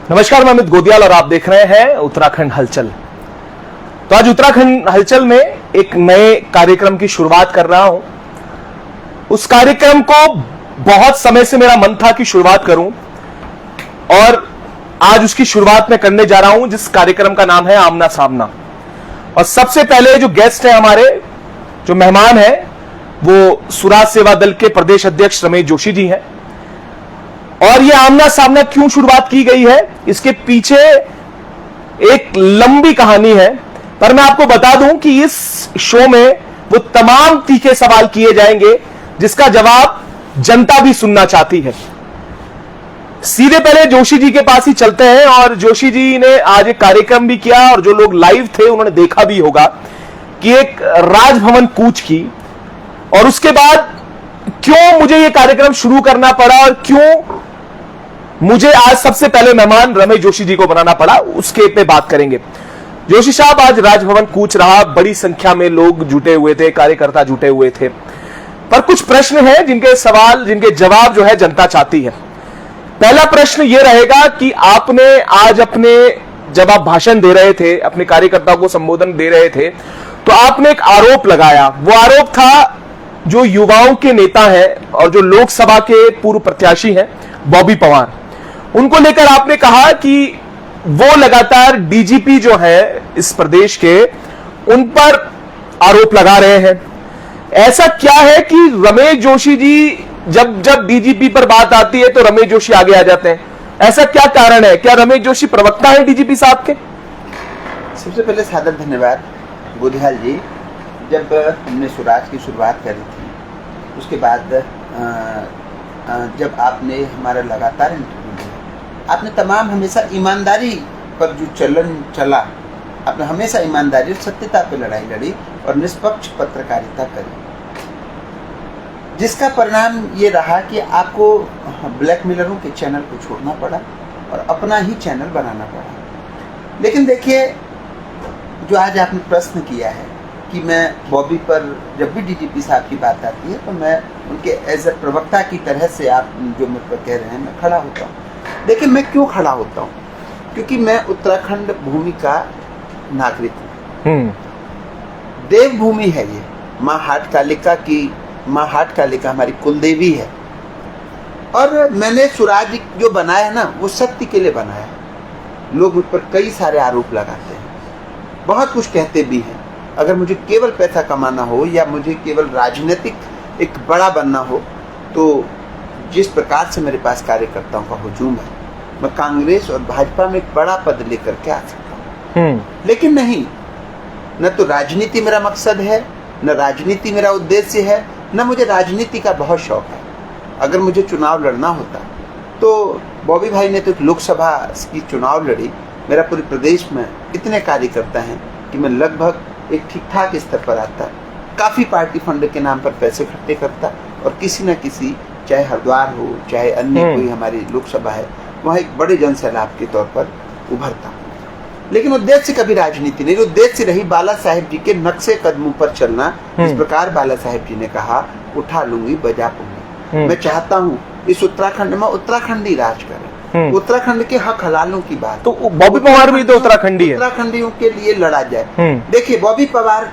नमस्कार, मैं अमित गोदियाल और आप देख रहे हैं उत्तराखंड हलचल। तो आज उत्तराखंड हलचल में एक नए कार्यक्रम की शुरुआत कर रहा हूं। उस कार्यक्रम को बहुत समय से मेरा मन था कि शुरुआत करूं और आज उसकी शुरुआत में करने जा रहा हूं, जिस कार्यक्रम का नाम है आमना सामना। और सबसे पहले जो गेस्ट है, हमारे जो मेहमान है, वो सुराज सेवा दल के प्रदेश अध्यक्ष रमेश जोशी जी हैं। और ये आमना सामना क्यों शुरुआत की गई है, इसके पीछे एक लंबी कहानी है। पर मैं आपको बता दूं कि इस शो में वो तमाम तीखे सवाल किए जाएंगे जिसका जवाब जनता भी सुनना चाहती है। सीधे पहले जोशी जी के पास ही चलते हैं। और जोशी जी ने आज एक कार्यक्रम भी किया और जो लोग लाइव थे उन्होंने देखा भी होगा कि एक राजभवन कूच की। और उसके बाद क्यों मुझे यह कार्यक्रम शुरू करना पड़ा और क्यों मुझे आज सबसे पहले मेहमान रमेश जोशी जी को बनाना पड़ा, उसके पे बात करेंगे। जोशी साहब, आज राजभवन कूच रहा, बड़ी संख्या में लोग जुटे हुए थे, कार्यकर्ता जुटे हुए थे, पर कुछ प्रश्न हैं जिनके जवाब जो है जनता चाहती है। पहला प्रश्न यह रहेगा कि आपने आज जब आप भाषण दे रहे थे, अपने कार्यकर्ताओं को संबोधन दे रहे थे, तो आपने एक आरोप लगाया। वो आरोप था जो युवाओं के नेता हैं और जो लोकसभा के पूर्व प्रत्याशी हैं बॉबी पवार, उनको लेकर आपने कहा कि वो लगातार डीजीपी जो है इस प्रदेश के, उन पर आरोप लगा रहे हैं। ऐसा क्या है कि रमेश जोशी जी जब डीजीपी पर बात आती है तो रमेश जोशी आगे आ जाते हैं? ऐसा क्या कारण है? क्या रमेश जोशी प्रवक्ता है डीजीपी साहब के? सबसे पहले सादर धन्यवाद गोदियाल जी। जब हमने स्वराज की शुरुआत करी थी, उसके बाद जब आपने हमारा लगातार इंटरव्यू लिया, आपने तमाम हमेशा ईमानदारी पर जो चलन चला, आपने हमेशा ईमानदारी और सत्यता पर लड़ाई लड़ी और निष्पक्ष पत्रकारिता करी, जिसका परिणाम ये रहा कि आपको ब्लैकमेलरों के चैनल को छोड़ना पड़ा और अपना ही चैनल बनाना पड़ा। लेकिन देखिए, जो आज आपने प्रश्न किया है कि मैं बॉबी पर जब भी डीजीपी साहब की बात आती है तो मैं उनके एज ए प्रवक्ता की तरह से आप जो मुझ पर कह रहे हैं, मैं खड़ा होता हूँ। देखिए, मैं क्यों खड़ा होता हूँ? क्योंकि मैं उत्तराखंड भूमि का नागरिक हूँ। देवभूमि है ये, माँ हाट कालिका हमारी कुलदेवी है। और मैंने स्वराज जो बनाया है ना, वो सत्य के लिए बनाया है। लोग मुझ पर कई सारे आरोप लगाते हैं, बहुत कुछ कहते भी हैं। अगर मुझे केवल पैसा कमाना हो या मुझे केवल राजनीतिक एक बड़ा बनना हो, तो जिस प्रकार से मेरे पास कार्यकर्ताओं का हुजूम है, मैं कांग्रेस और भाजपा में एक बड़ा पद लेकर के आ सकता हूँ। लेकिन नहीं, न तो राजनीति मेरा मकसद है, न राजनीति मेरा उद्देश्य है, न मुझे राजनीति का बहुत शौक है। अगर मुझे चुनाव लड़ना होता तो बॉबी भाई ने तो लोकसभा की चुनाव लड़ी। मेरा पूरे प्रदेश में इतने कार्यकर्ता हैं कि मैं लगभग एक ठीक ठाक स्तर पर आता, काफ़ी पार्टी फंड के नाम पर पैसे इकट्ठे करता और किसी न किसी, चाहे हरिद्वार हो चाहे अन्य कोई हमारी लोकसभा है, वहाँ एक बड़े जन सैलाब के तौर पर उभरता। लेकिन उद्देश्य कभी राजनीति नहीं, उद्देश्य रही बाला साहेब जी के नक्शे कदमों पर चलना। इस प्रकार बाला साहेब जी ने कहा, उठा लूंगी बजा लूंगी। मैं चाहता हूँ इस उत्तराखंड में उत्तराखंडी राज करें, उत्तराखंड के हक हलालों की बात। तो बॉबी पवार भी तो उत्तराखंडी है, उत्तराखंडियों के लिए लड़ा जाए। देखिए, बॉबी पवार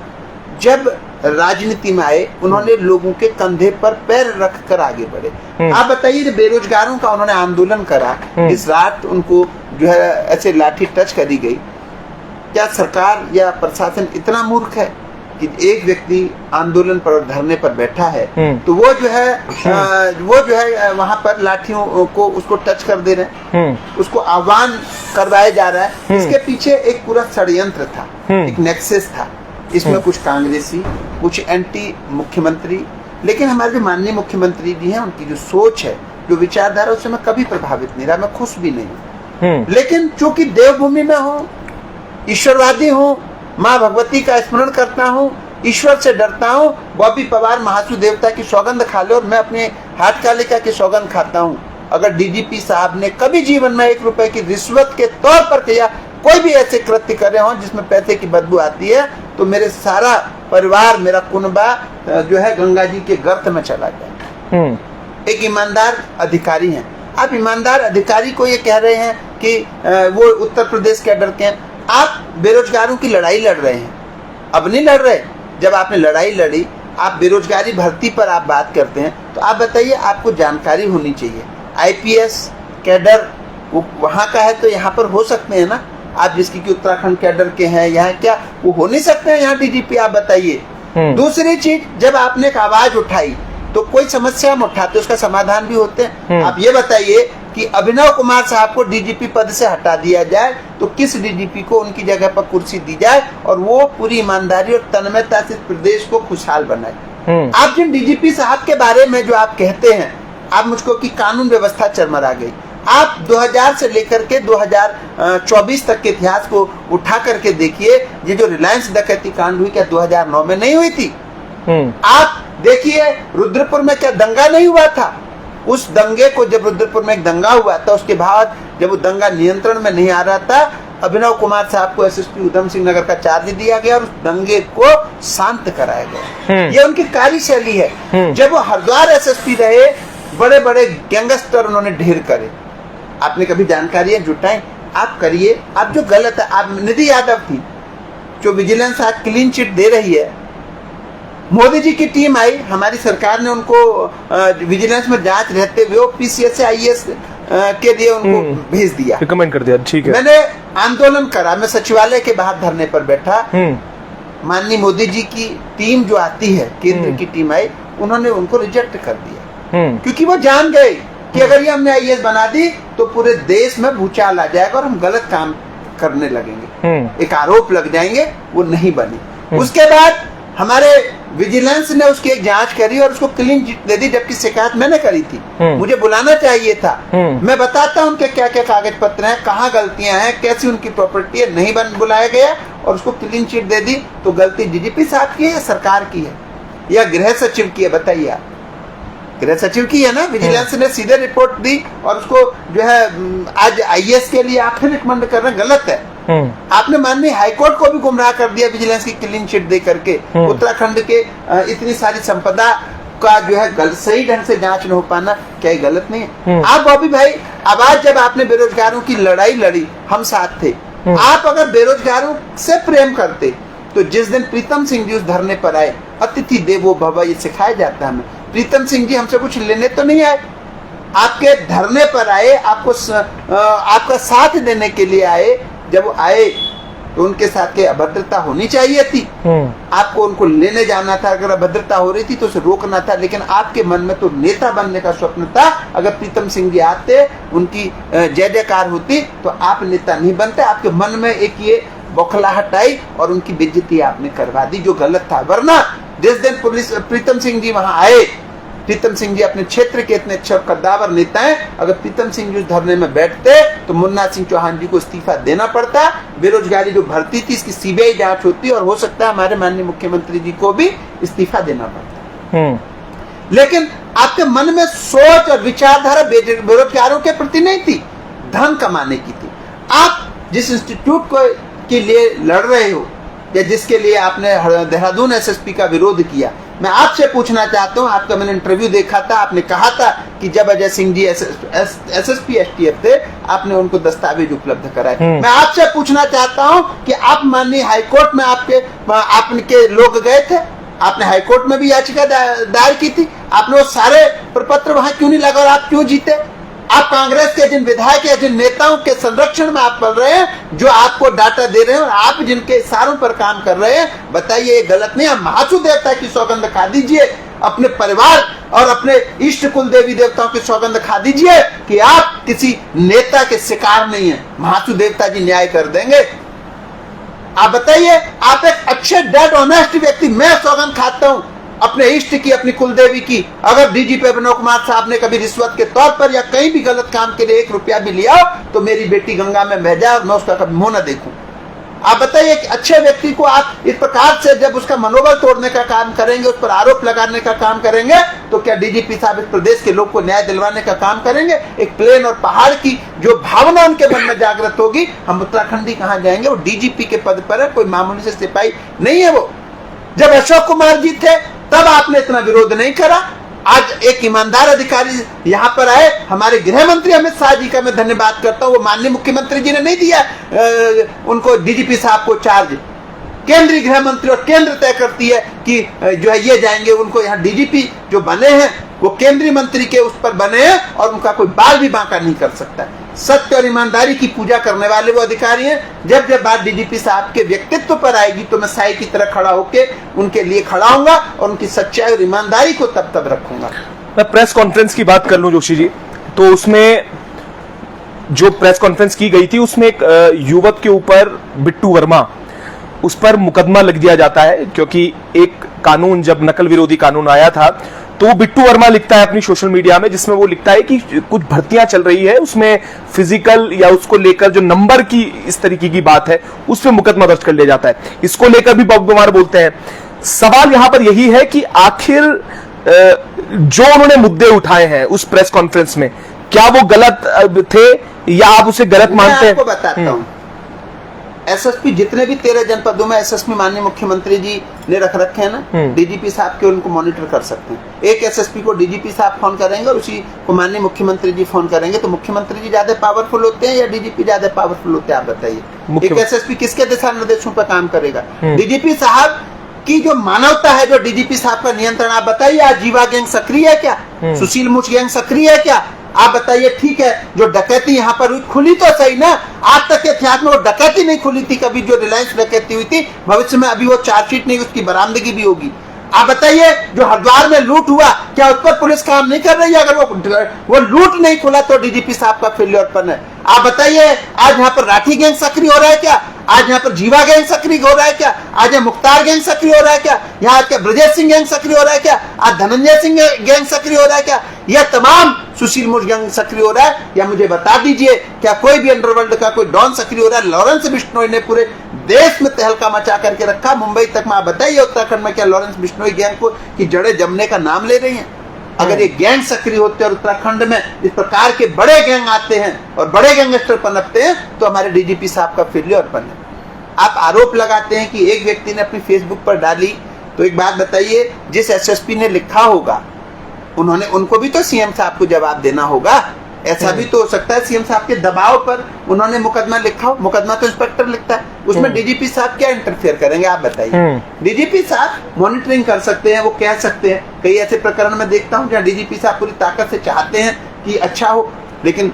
जब राजनीति में आए, उन्होंने लोगों के कंधे पर पैर रख कर आगे बढ़े। आप बताइए, जब बेरोजगारों का उन्होंने आंदोलन करा, इस रात उनको जो है ऐसे लाठी टच करी गई, क्या सरकार या प्रशासन इतना मूर्ख है कि एक व्यक्ति आंदोलन पर और धरने पर बैठा है तो वो जो है वहां पर लाठियों को उसको टच कर दे रहे हैं, उसको आह्वान करवाया जा रहा है। इसके पीछे एक पूरा षड्यंत्र था, एक नेक्सस था। इसमें कुछ कांग्रेसी, कुछ एंटी मुख्यमंत्री, लेकिन हमारे जो माननीय मुख्यमंत्री जी हैं, उनकी जो सोच है, जो विचारधारा, उससे मैं कभी प्रभावित नहीं रहा, मैं खुश भी नहीं हूँ। लेकिन चूंकि देवभूमि में हूँ, ईश्वरवादी हूँ, माँ भगवती का स्मरण करता हूँ, ईश्वर से डरता हूँ। बॉबी पवार महासु देवता की सौगंध खा ले और मैं अपने हाट कालिका की सौगंध खाता हूँ। अगर डीजीपी साहब ने कभी जीवन में 1 रुपए की रिश्वत के तौर पर किया, कोई भी ऐसे कृत्य करे हों जिसमें पैसे की बदबू आती है, तो मेरे सारा परिवार, मेरा कुनबा जो है गंगा जी के गर्त में चला जाए। एक ईमानदार अधिकारी हैं। आप ईमानदार अधिकारी को ये कह रहे हैं कि वो उत्तर प्रदेश कैडर के हैं। आप बेरोजगारों की लड़ाई लड़ रहे हैं, अब नहीं लड़ रहे। जब आपने लड़ाई लड़ी, आप बेरोजगारी भर्ती पर आप बात करते हैं, तो आप बताइए, आपको जानकारी होनी चाहिए। आईपीएस कैडर वहाँ का है तो यहाँ पर हो सकते हैं ना। आप जिसकी कि उत्तराखंड कैडर के हैं, यहाँ क्या वो हो नहीं सकते हैं यहाँ डीजीपी? आप बताइए। दूसरी चीज, जब आपने एक आवाज उठाई तो कोई समस्या हम उठाते उसका समाधान भी होते हैं। आप ये बताइए कि अभिनव कुमार साहब को डीजीपी पद से हटा दिया जाए तो किस डीजीपी को उनकी जगह पर कुर्सी दी जाए और वो पूरी ईमानदारी और तन्मयता से प्रदेश को खुशहाल बनाए। आप जिन डीजीपी साहब के बारे में जो आप कहते हैं, आप मुझको कि कानून व्यवस्था चरमरा गई। आप 2000 से लेकर के 2024 तक के इतिहास को उठा करके देखिए। ये जो रिलायंस डकैती कांड हुई, क्या 2009 में नहीं हुई थी? आप देखिए रुद्रपुर में क्या दंगा नहीं हुआ था? उस दंगे को, जब रुद्रपुर में एक दंगा हुआ था, उसके बाद जब वो दंगा नियंत्रण में नहीं आ रहा था, अभिनव कुमार साहब को एसएसपी उधम सिंह नगर का चार्ज दिया गया और उस दंगे को शांत कराया गया। ये उनकी कार्यशैली है। जब वो हरिद्वार एसएसपी रहे, बड़े बड़े गैंगस्टर उन्होंने ढेर करे। आपने कभी जानकारियां जुटाई? आप करिए। आप जो गलत है, आप निधि यादव थी जो विजिलेंस आज क्लीन चिट दे रही है। मोदी जी की टीम आई, हमारी सरकार ने उनको विजिलेंस में जांच रहते हुए पीसीएस से आईएएस के लिए उनको भेज दिया, रिकमेंड कर दिया। ठीक है। मैंने आंदोलन करा, मैं सचिवालय के बाहर धरने पर बैठा। माननीय मोदी जी की टीम जो आती है, केंद्र की टीम आई, उन्होंने उनको रिजेक्ट कर दिया क्योंकि वो जान गए कि अगर ये हमने आईएएस बना दी तो पूरे देश में भूचाल आ जाएगा और हम गलत काम करने लगेंगे, एक आरोप लग जाएंगे। वो नहीं बनी। उसके बाद हमारे विजिलेंस ने उसकी एक जांच करी और उसको क्लीन चिट दे दी, जबकि शिकायत मैंने करी थी। मुझे बुलाना चाहिए था। मैं बताता उनके क्या क्या कागज पत्र हैं, कहाँ गलतियां हैं, कैसी उनकी प्रॉपर्टी है। नहीं बुलाया गया और उसको क्लीन चिट दे दी। तो गलती डीजीपी साहब की है या सरकार की है या गृह सचिव की है? बताइए आप। गृह सचिव की है ना। विजिलेंस ने सीधे रिपोर्ट दी और उसको जो है आज आईएएस के लिए आप रिकमेंड कर रहे हैं, गलत है। आपने माननीय हाईकोर्ट को भी गुमराह कर दिया विजिलेंस की क्लीन चिट दे करके। उत्तराखंड के इतनी सारी संपदा का जो है सही ढंग से जांच न हो पाना, क्या गलत नहीं है? आप बॉबी भाई, आवाज जब आपने बेरोजगारों की लड़ाई लड़ी, हम साथ थे। आप अगर बेरोजगारों से प्रेम करते तो जिस दिन प्रीतम सिंह जी उस धरने पर आए, अतिथि देवो भव, ये सिखाया जाता है हमें। प्रीतम सिंह जी हमसे कुछ लेने तो नहीं आए, आपके धरने पर आए, आपका साथ देने के लिए आए। जब वो आए तो उनके साथ के अभद्रता होनी चाहिए थी। आपको उनको लेने जाना था। अगर अभद्रता हो रही थी तो उसे रोकना था। लेकिन आपके मन में तो नेता बनने का स्वप्न था। अगर प्रीतम सिंह जी आते, उनकी जय जयकार होती, तो आप नेता नहीं बनते। आपके मन में एक ये बौखलाहट आई और उनकी बेइज्जती आपने करवा दी, जो गलत था। वरना जिस दिन प्रीतम सिंह जी वहां आए, प्रीतम सिंह जी अपने क्षेत्र के इतने अच्छे और कद्दावर नेता हैं, अगर प्रीतम सिंह जी उस धरने में बैठते तो मुन्ना सिंह चौहान जी को इस्तीफा देना पड़ता। बेरोजगारी जो भर्ती थी, इसकी सीबीआई जांच होती और हो सकता है हमारे माननीय मुख्यमंत्री जी को भी इस्तीफा देना पड़ता। लेकिन आपके मन में सोच और विचारधारा बेरोजगारों के प्रति नहीं थी, धन कमाने की थी। आप जिस इंस्टीट्यूट को के लिए लड़ रहे हो या जिसके लिए आपने देहरादून एसएसपी का विरोध किया, मैं आपसे पूछना चाहता हूं। आपका मैंने इंटरव्यू देखा था, आपने कहा था कि जब अजय सिंह जी एसएसपी एसटीएफ थे, आपने उनको दस्तावेज उपलब्ध कराए। मैं आपसे पूछना चाहता हूं कि आप माननीय हाईकोर्ट में आपके लोग गए थे, आपने हाईकोर्ट में भी याचिका दायर की थी, आपने वो सारे प्रपत्र वहां क्यों नहीं लगा और आप क्यों जीते? आप कांग्रेस के जिन विधायक या जिन नेताओं के संरक्षण में आप पढ़ रहे हैं, जो आपको डाटा दे रहे हैं और आप जिनके इशारों पर काम कर रहे हैं, बताइए ये गलत नहीं है? महासु देवता की सौगंध खा दीजिए, अपने परिवार और अपने इष्ट कुल देवी देवताओं की सौगंध खा दीजिए कि आप किसी नेता के शिकार नहीं है। महासु देवता जी न्याय कर देंगे। आप बताइए, आप एक अच्छे डेड ऑनेस्ट व्यक्ति, मैं सौगंध खाता हूं अपने इष्ट की, अपनी कुलदेवी की। अगर डीजीपी अभिनव कुमार साहब ने कभी रिश्वत के तौर पर या कहीं भी गलत काम के लिए 1 रुपया भी लिया तो मेरी बेटी गंगा में बह जाए और मैं उसका कभी मुंह न देखूं। आप बताइए, कि अच्छे व्यक्ति को आप इस प्रकार से जब उसका मनोबल तोड़ने का काम करेंगे, उस पर आरोप लगाने का काम करेंगे, तो क्या डीजीपी साहब इस प्रदेश के लोग को न्याय दिलवाने का काम करेंगे? एक प्लेन और पहाड़ की जो भावना उनके मन में जागृत होगी, हम उत्तराखंडी कहाँ जाएंगे? वो डीजीपी के पद पर है, कोई मामूली से सिपाही नहीं है वो। जब अशोक कुमार जी थे तब आपने इतना विरोध नहीं करा। आज एक ईमानदार अधिकारी यहाँ पर आए, हमारे गृह मंत्री अमित शाह जी का मैं धन्यवाद करता हूँ, वो माननीय मुख्यमंत्री जी ने नहीं दिया उनको डीजीपी साहब को चार्ज। केंद्रीय गृह मंत्री और केंद्र तय करती है कि जो है ये जाएंगे, उनको यहाँ डीजीपी जो बने हैं वो केंद्रीय मंत्री के उस पर बने हैं और उनका कोई बाल भी बांका नहीं कर सकता। सत्य और ईमानदारी की पूजा करने वाले वो अधिकारी हैं। जब जब बात डीजीपी साहब के व्यक्तित्व पर आएगी तो मैं साई की तरह खड़ा होके उनके लिए खड़ा होऊंगा और उनकी सच्चाई और ईमानदारी को तब तब रखूंगा। मैं प्रेस कॉन्फ्रेंस की बात कर लूं जोशी जी, तो उसमें जो प्रेस कॉन्फ्रेंस की गई थी उसमें एक युवक के ऊपर, बिट्टू वर्मा, उस पर मुकदमा लग दिया जाता है, क्योंकि एक कानून, जब नकल विरोधी कानून आया था तो वो बिट्टू वर्मा लिखता है अपनी सोशल मीडिया में, जिसमें वो लिखता है कि कुछ भर्तियां चल रही है, उसमें फिजिकल या उसको लेकर जो नंबर की इस तरीके की बात है उस पर मुकदमा दर्ज कर लिया जाता है। इसको लेकर भी बब्बू कुमार बोलते हैं। सवाल यहां पर यही है कि आखिर जो उन्होंने मुद्दे उठाए हैं उस प्रेस कॉन्फ्रेंस में, क्या वो गलत थे या आप उसे गलत मानते हैं? मैं आपको बताता हूं, एसएसपी जितने भी 13 जनपदों में एसएसपी माननीय मुख्यमंत्री जी ने रख रखे हैं ना, डीजीपी साहब के उनको मॉनिटर कर सकते हैं। एक एसएसपी को डीजीपी साहब फोन करेंगे और उसी को माननीय मुख्यमंत्री जी फोन करेंगे, तो मुख्यमंत्री जी ज्यादा पावरफुल होते हैं या डीजीपी ज्यादा पावरफुल होते हैं, आप बताइए। एक एसएसपी किसके दिशा निर्देशों पर काम करेगा? डीजीपी साहब की जो मानवता है, जो डीजीपी साहब का नियंत्रण, आप बताइए। आज जीवा गैंग सक्रिय है क्या? सुशील मुच गैंग सक्रिय है क्या? आप बताइए। ठीक है, जो डकैती यहाँ पर हुई, खुली तो सही ना, आज तक के इतिहास में वो डकैती नहीं खुली थी कभी, जो रिलायंस डकैती हुई थी। भविष्य में अभी वो चार्जशीट नहीं, उसकी बरामदगी भी होगी। आप बताइए, जो हरिद्वार में लूट हुआ, क्या उस पर पुलिस काम नहीं कर रही है? अगर वो लूट नहीं खुला तो डीजीपी साहब का फेलियरपन है। आप बताइए, आज यहाँ पर राठी गैंग सक्रिय हो रहा है क्या? आज यहाँ पर जीवा गैंग सक्रिय हो रहा है क्या? आज यहाँ मुख्तार गैंग सक्रिय हो रहा है क्या? यहाँ आज क्या ब्रजेश सिंह गैंग सक्रिय हो रहा है क्या? आज धनंजय सिंह गैंग सक्रिय हो रहा है क्या? यह तमाम सुशील मुच गैंग सक्रिय हो रहा है? या मुझे बता दीजिए, क्या कोई भी अंडरवर्ल्ड का कोई डॉन सक्रिय हो रहा है? लॉरेंस बिश्नोई ने पूरे देश में तहलका मचा करके रखा, मुंबई तक में। आप बताइए, उत्तराखंड में क्या लॉरेंस बिश्नोई गैंग को की जड़ें जमने का नाम ले रही हैं? अगर ये गैंग सक्रिय होते और उत्तराखंड में इस प्रकार के बड़े गैंग आते हैं और बड़े गैंगस्टर पनपते हैं, तो हमारे डीजीपी साहब का फेलियरपन है। आप आरोप लगाते हैं कि एक व्यक्ति ने अपनी फेसबुक पर डाली, तो एक बात बताइए, जिस एसएसपी ने लिखा होगा उनको भी तो सीएम साहब को जवाब देना होगा। ऐसा भी तो हो सकता है सीएम साहब के दबाव पर उन्होंने मुकदमा लिखा हो। मुकदमा तो इंस्पेक्टर लिखता है, उसमें डीजीपी साहब क्या इंटरफेयर करेंगे? आप बताइए। डीजीपी साहब मॉनिटरिंग कर सकते हैं, वो कह सकते हैं। कई ऐसे प्रकरण में देखता हूँ जहाँ डीजीपी साहब पूरी ताकत से चाहते हैं कि अच्छा हो, लेकिन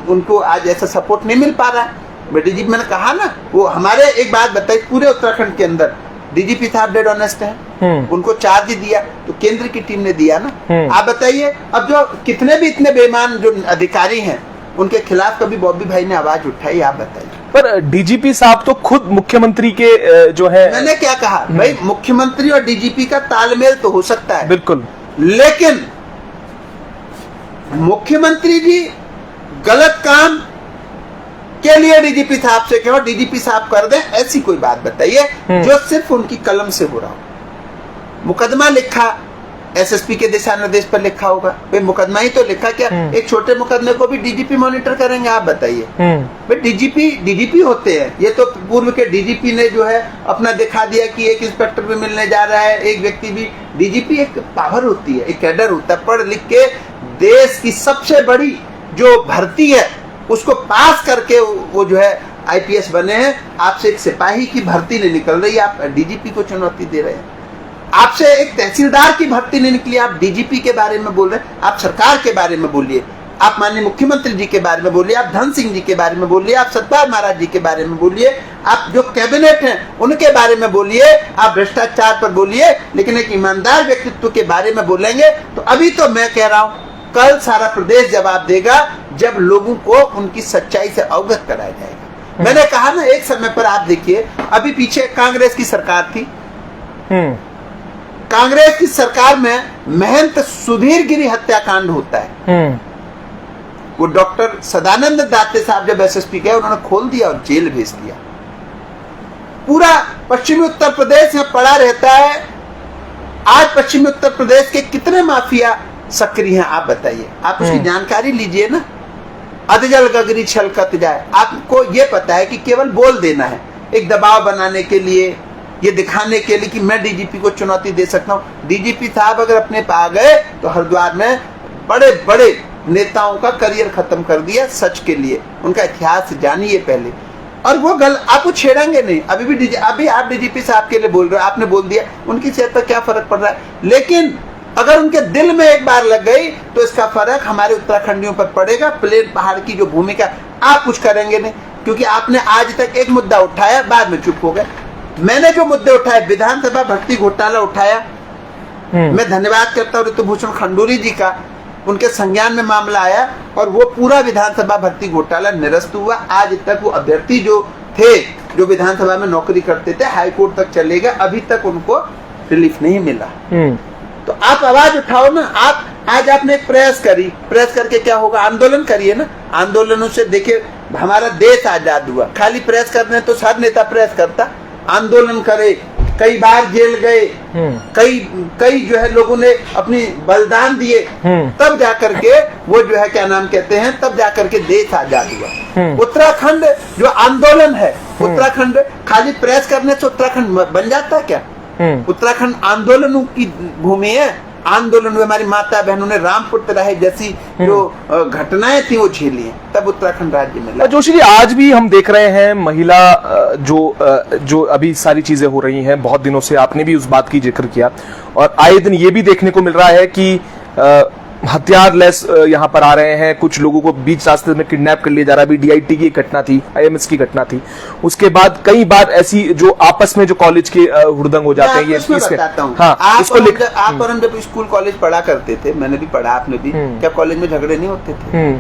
उनको आज ऐसा सपोर्ट नहीं मिल पा रहा है। डीजीपी, मैंने कहा ना, वो हमारे, एक बात बताइए, पूरे उत्तराखंड के अंदर डीजीपी साहब डेड ऑनेस्ट हैं, उनको चार्ज ही दिया तो केंद्र की टीम ने दिया ना। आप बताइए, अब जो कितने भी इतने बेईमान जो अधिकारी हैं उनके खिलाफ कभी बॉबी भाई ने आवाज उठाई? आप बताइए। पर डीजीपी साहब तो खुद मुख्यमंत्री के जो है, मैंने क्या कहा भाई, मुख्यमंत्री और डीजीपी का तालमेल तो हो सकता है, बिल्कुल, लेकिन मुख्यमंत्री जी गलत काम के लिए डीजीपी साहब से कहो, डीजीपी साहब कर दे, ऐसी कोई बात बताइए जो सिर्फ उनकी कलम से हो रहा हो। मुकदमा लिखा, एसएसपी के दिशा निर्देश पर लिखा होगा, भाई मुकदमा ही तो लिखा, क्या एक छोटे मुकदमे को भी डीजीपी मॉनिटर करेंगे? आप बताइए। भाई डीजीपी होते हैं, ये तो पूर्व के डीजीपी ने जो है अपना दिखा दिया कि एक इंस्पेक्टर भी मिलने जा रहा है, एक व्यक्ति भी। डीजीपी एक पावर होती है, एक कैडर होता है, पढ़ लिख के देश की सबसे बड़ी जो भर्ती है उसको पास करके वो जो है आईपीएस बने हैं। आपसे एक सिपाही की भर्ती नहीं निकल रही, आप डीजीपी को चुनौती दे रहे हैं। आपसे एक तहसीलदार की भर्ती नहीं निकली, आप डीजीपी के बारे में बोल रहे हैं। आप सरकार के बारे में बोलिए, आप माननीय मुख्यमंत्री जी के बारे में बोलिए, आप धन सिंह जी के बारे में बोलिए, आप सतपाल महाराज जी के बारे में बोलिए, आप जो कैबिनेट हैं उनके बारे में बोलिए, आप भ्रष्टाचार पर बोलिए, लेकिन एक ईमानदार व्यक्तित्व के बारे में बोलेंगे तो अभी तो मैं कह रहा हूं, कल सारा प्रदेश जवाब देगा जब लोगों को उनकी सच्चाई से अवगत कराया जाएगा। मैंने कहा ना, एक समय पर आप देखिए, अभी पीछे कांग्रेस की सरकार थी, कांग्रेस की सरकार में महंत सुधीर गिरी हत्याकांड होता है। वो डॉक्टर सदानंद दाते साहब जब एसएसपी गए, उन्होंने खोल दिया और जेल भेज दिया। पूरा पश्चिमी उत्तर प्रदेश में पड़ा रहता है। आज पश्चिमी उत्तर प्रदेश के कितने माफिया सक्रिय हैं? आप बताइए, आप उसकी जानकारी लीजिए ना। अधजल गगरी छलकत जाए, आपको ये पता है कि केवल बोल देना है, एक दबाव बनाने के लिए, ये दिखाने के लिए कि मैं डीजीपी को चुनौती दे सकता हूँ। डीजीपी साहब अगर अपने पे आ गए तो हरिद्वार में बड़े बड़े नेताओं का करियर खत्म कर दिया सच के लिए। उनका इतिहास जानिए पहले, और वो आपको छेड़ेंगे नहीं। अभी आप डीजीपी साहब के लिए बोल रहे हो, आपने बोल दिया, उनकी सेहत पर क्या फर्क पड़ रहा है, लेकिन अगर उनके दिल में एक बार लग गई तो इसका फर्क हमारे उत्तराखंडियों पर पड़ेगा। प्लेन पहाड़ की जो भूमिका, आप कुछ करेंगे नहीं, क्योंकि आपने आज तक एक मुद्दा उठाया, बाद में चुप हो गए। मैंने जो मुद्दे उठाए, विधानसभा भर्ती घोटाला उठाया, मैं धन्यवाद करता हूँ ऋतुभूषण खंडूरी जी का, उनके संज्ञान में मामला आया और वो पूरा विधानसभा भर्ती घोटाला निरस्त हुआ। आज तक वो अभ्यर्थी जो थे, जो विधानसभा में नौकरी करते थे, हाईकोर्ट तक चले गए, अभी तक उनको रिलीफ नहीं मिला। तो आप आवाज उठाओ ना। आप आज आपने एक प्रेस करी, प्रेस करके क्या होगा, आंदोलन करिए ना। आंदोलनों से देखिए हमारा देश आजाद हुआ। खाली प्रेस करने तो हर नेता प्रेस करता, आंदोलन करे, कई बार जेल गए, कई जो है लोगों ने अपनी बलिदान दिए, तब जाकर के वो जो है क्या नाम कहते हैं, तब जाकर के देश आजाद हुआ। उत्तराखंड जो आंदोलन है, उत्तराखंड खाली प्रेस करने से उत्तराखंड बन जाता क्या? उत्तराखंड आंदोलनों की भूमि है। आंदोलन में हमारी माता बहनों ने रामपुत्र रहे जैसी जो घटनाएं थी वो झेली हैं, तब उत्तराखंड राज्य में। जोशी जी, आज भी हम देख रहे हैं महिला जो अभी सारी चीजें हो रही हैं, बहुत दिनों से आपने भी उस बात की जिक्र किया, और आए दिन ये भी देखने को मिल रहा है कि हथियार लेस यहाँ पर आ रहे हैं, कुछ लोगों को बीच रास्ते में किडनैप कर लिया जा रहा है। अभी डीआईटी की घटना थी, आईएमएस की घटना थी, उसके बाद कई बार ऐसी जो आपस में जो कॉलेज के हुड़दंग हो जाते हैं। ये बताता हूँ, हाँ, आप और हम जब स्कूल कॉलेज पढ़ा करते थे, मैंने भी पढ़ा, आपने भी, क्या कॉलेज में झगड़े नहीं होते थे?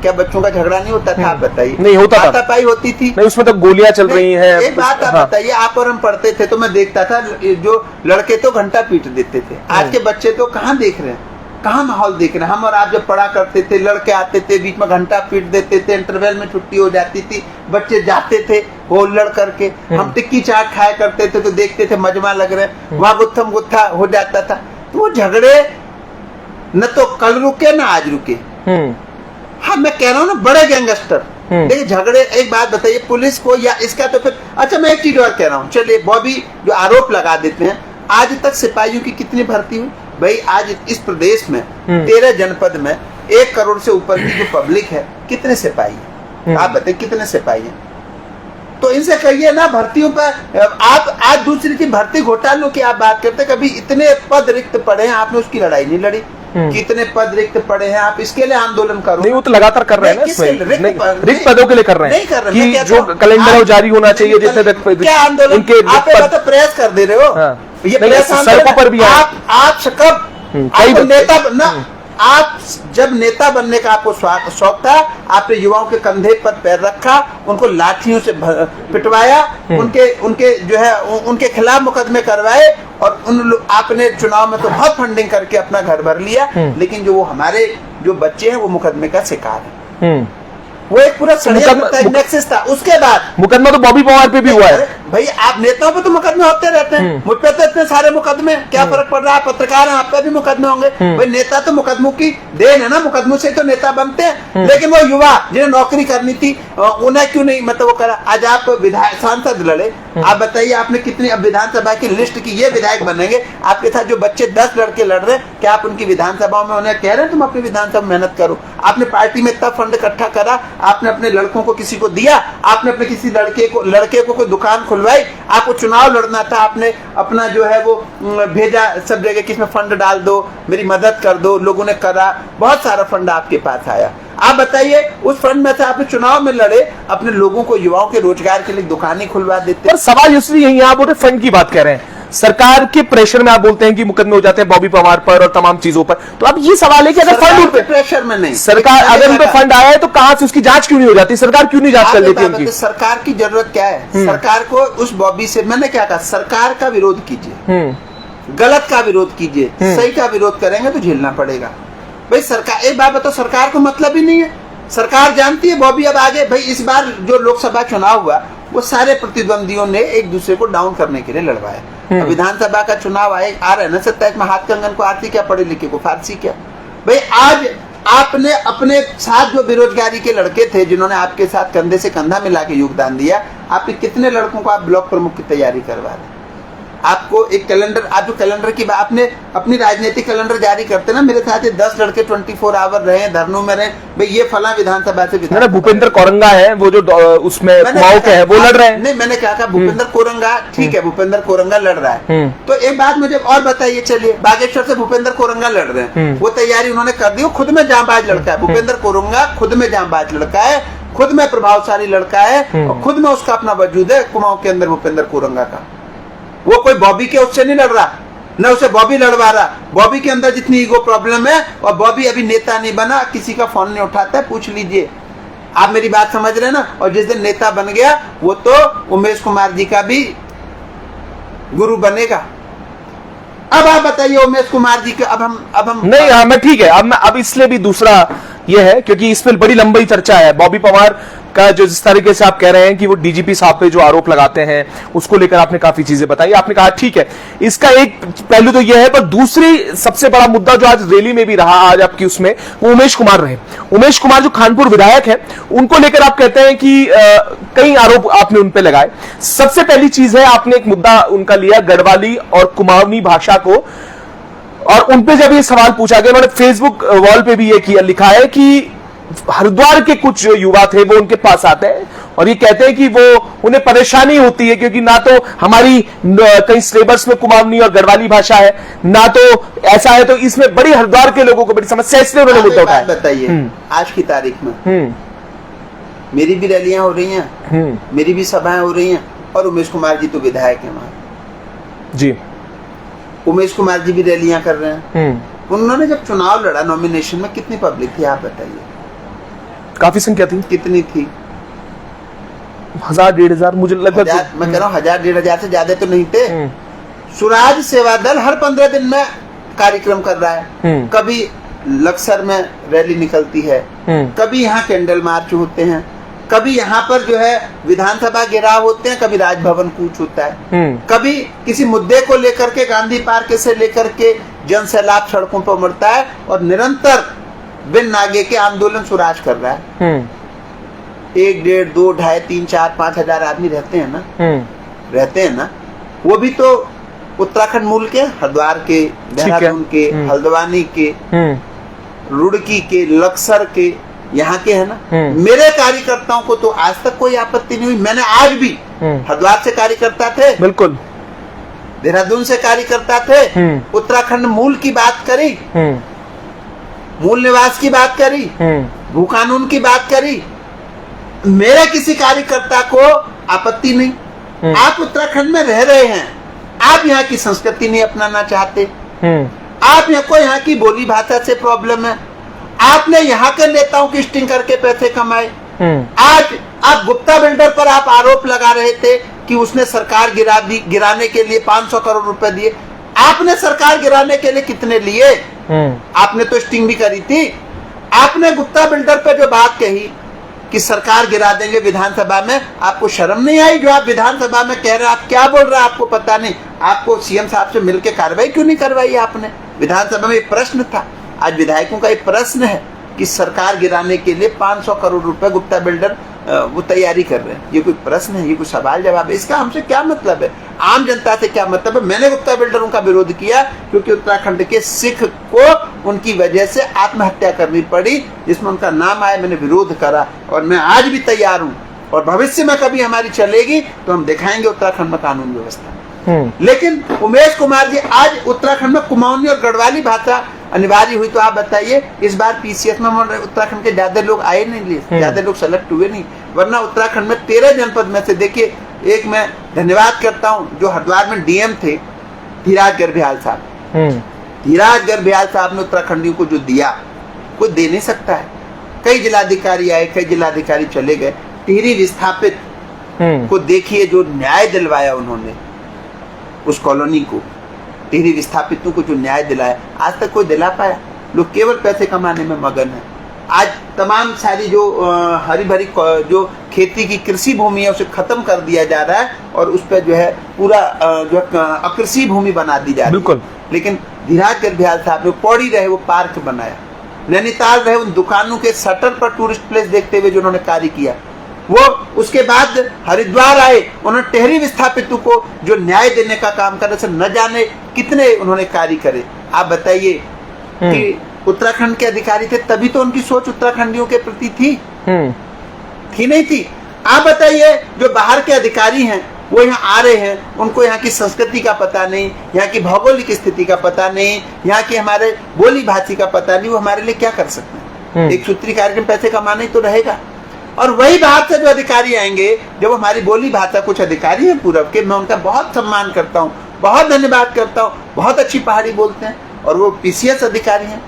क्या बच्चों का झगड़ा नहीं होता था? आप बताइए। नहीं होता था, हाथापाई होती थी नहीं, उसमें तो गोलियां चल रही हैं। एक बात आप बताइए, आप और हम पढ़ते थे तो मैं देखता था जो लड़के तो घंटा पीट देते थे, आज के बच्चे तो कहाँ देख रहे हैं, कहाँ माहौल देख रहे हैं। हम और आप जब पढ़ा करते थे, लड़के आते थे, बीच में घंटा पीट देते थे, इंटरवल में छुट्टी हो जाती थी, बच्चे जाते थे वो लड़ करके, हम टिक्की चाट खाया करते थे तो देखते थे मजमा लग रहे, वहां गुत्थम गुत्था हो जाता था। तो वो झगड़े न तो कल रुके न आज रुके। हाँ, मैं कह रहा हूँ ना, बड़े गैंगस्टर। देखिए झगड़े, एक बात बताइए, पुलिस को या इसका तो फिर, अच्छा मैं एक चीज और कह रहा हूँ, चलिए बॉबी जो आरोप लगा देते हैं, आज तक सिपाहियों की कितनी भर्ती हुई भाई? आज इस प्रदेश में 13 जनपद में 1 करोड़ से ऊपर की जो पब्लिक है, कितने सिपाही है? आप बताइए कितने सिपाही है? तो इनसे कहिए ना भर्तियों पर। आप आज दूसरी की भर्ती घोटालों की आप बात करते, कभी इतने पद रिक्त पड़े हैं, आपने उसकी लड़ाई नहीं लड़ी। कितने पद रिक्त पड़े हैं, आप इसके लिए आंदोलन करो। नहीं, वो तो लगातार कर रहे हैं ना, रिक्त पदों के लिए कर रहे हैं, नहीं कर रहे कि जो कैलेंडर जारी होना चाहिए, जितने क्या आंदोलन आप प्रेस कर दे रहे हो, ये सड़कों पर भी आप कब नेता बनना, आप जब नेता बनने का आपको शौक था, आपने युवाओं के कंधे पर पैर रखा, उनको लाठियों से पिटवाया, उनके जो है उनके खिलाफ मुकदमे करवाए, और आपने चुनाव में तो बहुत फंडिंग करके अपना घर भर लिया, लेकिन जो वो हमारे जो बच्चे हैं वो मुकदमे का शिकार है। वो एक पूरा नेक्सस था। उसके बाद मुकदमा तो बॉबी पवार पे भी हुआ है भाई। आप नेताओं पे तो मुकदमे होते रहते हैं, मुझ पे तो इतने सारे मुकदमे, क्या फर्क पड़ रहा है? पत्रकार हैं, आप पे भी मुकदमे होंगे भाई। नेता तो मुकदमों की देन है ना, मुकदमों से तो नेता बनते हैं। लेकिन वो युवा जिन्हें नौकरी करनी थी, उन्हें क्यों नहीं मतलब वो करा? आज आप विधायक सांसद लड़े, आप बताइए आपने कितनी, अब विधानसभा की लिस्ट की, ये विधायक बनेंगे, आपके साथ जो बच्चे 10 लड़के लड़ रहे, क्या आप उनकी विधानसभाओं में उन्हें कह रहे हैं तुम अपनी विधानसभा में मेहनत करो? आपने पार्टी में इतना फंड इकट्ठा करा, आपने अपने लड़कों को किसी को दिया, आपने अपने किसी लड़के को कोई दुकान खुलवाई, आपको चुनाव लड़ना था, आपने अपना जो है वो भेजा सब जगह कि इसमें फंड डाल दो, मेरी मदद कर दो, लोगों ने करा, बहुत सारा फंड आपके पास आया। आप बताइए उस फंड में से आपने चुनाव में लड़े, अपने लोगों को, युवाओं के रोजगार के लिए दुकानें खुलवा देते। पर सवाल इसलिए यही, आप बोलते फंड की बात कर रहे हैं, सरकार के प्रेशर में आप बोलते हैं कि मुकदमे हो जाते हैं बॉबी पवार पर और तमाम चीजों पर, तो अब ये सवाल है कि अगर फंड प्रेशर में नहीं, सरकार अगर उन पे फंड आया है तो कहां से उसकी जांच क्यों नहीं हो जाती? सरकार क्यों नहीं जांच कर लेती उनकी? सरकार की जरूरत क्या है? सरकार को उस बॉबी से, मैंने क्या कहा, सरकार का विरोध कीजिए, गलत का विरोध कीजिए, सही का विरोध करेंगे तो झेलना पड़ेगा भाई। सरकार, एक बात बताओ, सरकार को मतलब ही नहीं है, सरकार जानती है बॉबी अब आगे भाई। इस बार जो लोकसभा चुनाव हुआ, वो सारे प्रतिद्वंदियों ने एक दूसरे को डाउन करने के लिए लड़वाया। विधानसभा का चुनाव आ रहा है ना 27 में, हाथ कंगन को आरती क्या, पढ़े लिखे को फारसी क्या भाई। आज आपने अपने साथ जो बेरोजगारी के लड़के थे, जिन्होंने आपके साथ कंधे से कंधा मिला के योगदान दिया, आपने कितने लड़कों को आप ब्लॉक प्रमुख की तैयारी करवा दें? आपको एक कैलेंडर, आप जो कैलेंडर की आपने अपनी राजनीतिक कैलेंडर जारी करते ना, मेरे साथ 10 लड़के 24 आवर रहे, धरनों में रहे, भाई ये फला विधानसभा से भूपेंद्र कोरंगा है वो जो उसमें कुमाऊं के है वो लड़ रहे हैं। नहीं, मैंने क्या कहा, भूपेंद्र कोरंगा ठीक है, भूपेंद्र कोरंगा लड़ रहा है। तो एक बात मुझे और बताइए, चलिए बागेश्वर से भूपेंद्र कोरंगा लड़ रहे हैं, वो तैयारी उन्होंने कर दी, वो खुद में जांबाज लड़का है। भूपेंद्र कोरंगा खुद में जांबाज लड़का है, खुद में प्रभावशाली लड़का है, और खुद में उसका अपना वजूद है कुमाऊं के अंदर भूपेंद्र कोरंगा का। वो कोई बॉबी के उससे नहीं लड़ रहा, न उसे बॉबी लड़वा रहा। बॉबी के अंदर जितनी ईगो प्रॉब्लम है, और बॉबी अभी नेता नहीं बना, किसी का फोन नहीं उठाता है, पूछ लीजिए। आप मेरी बात समझ रहे हैं ना। और जिस दिन नेता बन गया, वो तो उमेश कुमार जी का भी गुरु बनेगा। अब आप बताइए उमेश कुमार जी के, अब हम नहीं, मैं ठीक है। अब इसलिए भी दूसरा ये है क्योंकि इस पर बड़ी लंबी चर्चा है। बॉबी पवार का जो जिस तरीके से आप कह रहे हैं कि वो डीजीपी साहब पे जो आरोप लगाते हैं, उसको लेकर आपने काफी चीजें बताई। आपने कहा ठीक है, इसका एक पहलू तो यह है, पर दूसरी सबसे बड़ा मुद्दा जो आज रैली में भी रहा, आज आपकी उसमें, वो उमेश कुमार रहे। उमेश कुमार जो खानपुर विधायक है, उनको लेकर आप कहते हैं कि कई आरोप आपने उन पे लगाए। सबसे पहली चीज है, आपने एक मुद्दा उनका लिया गढ़वाली और कुमाऊनी भाषा को, और उनपे जब ये सवाल पूछा गया, उन्होंने फेसबुक वॉल पे भी ये किया, लिखा है कि हरिद्वार के कुछ जो युवा थे वो उनके पास आते हैं और ये कहते हैं कि वो उन्हें परेशानी होती है क्योंकि ना तो हमारी कहीं सिलेबस में कुमाऊनी और गढ़वाली भाषा है, ना तो ऐसा है, तो इसमें बड़ी हरिद्वार के लोगों को बड़ी समस्या, इसलिए उन्होंने मुद्दा उठाया। बताइए, आज की तारीख में मेरी भी रैलियां हो रही हैं, मेरी भी सभाएं हो रही हैं, और उमेश कुमार जी तो विधायक है वहां जी। उमेश कुमार जी भी रैलियां कर रहे हैं। उन्होंने जब चुनाव लड़ा नॉमिनेशन में, कितनी पब्लिक थी आप बताइए? काफी संख्या थी। कितनी थी? 1000-1500 मुझे लगभग। मैं कह रहा हूँ 1000-1500 से ज्यादा तो नहीं थे। स्वराज सेवा दल हर 15 दिन में कार्यक्रम कर रहा है। कभी लक्सर में रैली निकलती है, कभी यहाँ कैंडल मार्च होते हैं, कभी यहाँ पर जो है विधानसभा घेराव होते हैं, कभी राजभवन कूच होता है, कभी किसी मुद्दे को लेकर के गांधी पार्क से लेकर के जन सैलाब सड़कों पर उमड़ता है, और निरंतर बिन नागे के आंदोलन स्वराज कर रहा है। 1, 1.5, 2, 2.5, 3, 4, 5 हजार आदमी रहते हैं ना। वो भी तो उत्तराखंड मूल के, हरिद्वार के, देहरादून के, हल्द्वानी के, रुड़की के, लक्सर के, यहाँ के है ना। मेरे कार्यकर्ताओं को तो आज तक कोई आपत्ति नहीं हुई। मैंने आज भी हरिद्वार से कार्यकर्ता थे, बिल्कुल, देहरादून से कार्यकर्ता थे, उत्तराखंड मूल की बात करी, मूल निवास की बात करी, भू कानून की बात करी। मेरे किसी कार्यकर्ता को आपत्ति नहीं। आप उत्तराखंड में रह रहे हैं, आप यहाँ की संस्कृति नहीं अपनाना चाहते, आप यहाँ को यहाँ की बोली भाषा से प्रॉब्लम है, आपने यहाँ के नेताओं की स्टिंग करके पैसे कमाए। आज आप गुप्ता बिल्डर पर आप आरोप लगा रहे थे कि उसने सरकार गिराने के लिए 500 करोड़ रुपए दिए। आपने सरकार गिराने के लिए कितने लिए? आपने तो स्टिंग भी करी थी। आपने गुप्ता बिल्डर पे जो बात कही कि सरकार गिरा देंगे विधानसभा में, आपको शर्म नहीं आई? जो आप विधानसभा में कह रहे हैं, आप क्या बोल रहे हैं आपको पता नहीं? आपको सीएम साहब से मिलकर कार्रवाई क्यों नहीं करवाई आपने? विधानसभा में एक प्रश्न था, आज विधायकों का एक प्रश्न है कि सरकार गिराने के लिए 500 करोड़ रुपए गुप्ता बिल्डर वो तैयारी कर रहे हैं। ये कोई प्रश्न है? ये कोई सवाल जवाब है? इसका हमसे क्या मतलब है? आम जनता से क्या मतलब है? मैंने गुप्ता बिल्डरों का विरोध किया क्योंकि उत्तराखंड के सिख को उनकी वजह से आत्महत्या करनी पड़ी, जिसमें उनका नाम आया। मैंने विरोध करा और मैं आज भी तैयार हूँ, और भविष्य में कभी हमारी चलेगी तो हम दिखाएंगे उत्तराखंड में कानून व्यवस्था। लेकिन उमेश कुमार जी, आज उत्तराखंड में कुमाऊनी और गढ़वाली भाषा अनिवार्य हुई, तो आप बताइए इस बार पीसीएस में उत्तराखंड के ज्यादा लोग आए नहीं, ज्यादा लोग सेलेक्ट हुए नहीं, वरना उत्तराखंड में 13 जनपद में से देखिए, एक मैं धन्यवाद करता हूँ जो हरिद्वार में डीएम थे, धीराज गर्भयाल साहब। धीराज गर्भयाल साहब ने उत्तराखंडियों को जो दिया, कोई दे नहीं सकता है। कई जिलाधिकारी आए, कई जिलाधिकारी चले गए। टिहरी विस्थापित को देखिए जो न्याय दिलवाया उन्होंने उस कॉलोनी को, टिहरी विस्थापितों को जो न्याय दिलाया, आज तक कोई दिला पाया? लोग केवल पैसे कमाने में मगन है। आज तमाम सारी जो हरी भरी जो खेती की कृषि भूमि है उसे खत्म कर दिया जा रहा है, और उस पर जो है पूरा जो अकृषि भूमि बना दी जा रही है। लेकिन धीराज गर्भयाल साहब ने पौड़ी रहे वो पार्क बनाया, नैनीताल रहे उन दुकानों के शटर पर टूरिस्ट प्लेस देखते हुए जो उन्होंने कार्य किया, वो उसके बाद हरिद्वार आए, उन्होंने टेहरी विस्थापितों को जो न्याय देने का काम करे, से न जाने कितने उन्होंने कार्य करे। आप बताइए कि उत्तराखंड के अधिकारी थे, तभी तो उनकी सोच उत्तराखंडियों के प्रति थी नहीं थी। आप बताइए जो बाहर के अधिकारी हैं वो यहाँ आ रहे हैं, उनको यहाँ की संस्कृति का पता नहीं, यहाँ की भौगोलिक स्थिति का पता नहीं, यहाँ की हमारे बोली भाषी का पता नहीं, वो हमारे लिए क्या कर सकते हैं? एक सूत्री कार्यक्रम पैसे कमाने तो रहेगा। और वही बाहर से जो अधिकारी आएंगे, जब हमारी बोली भाषा, कुछ अधिकारी हैं पूरब के, मैं उनका बहुत सम्मान करता हूँ, बहुत धन्यवाद करता हूँ, बहुत अच्छी पहाड़ी बोलते हैं, और वो पीसीएस अधिकारी हैं,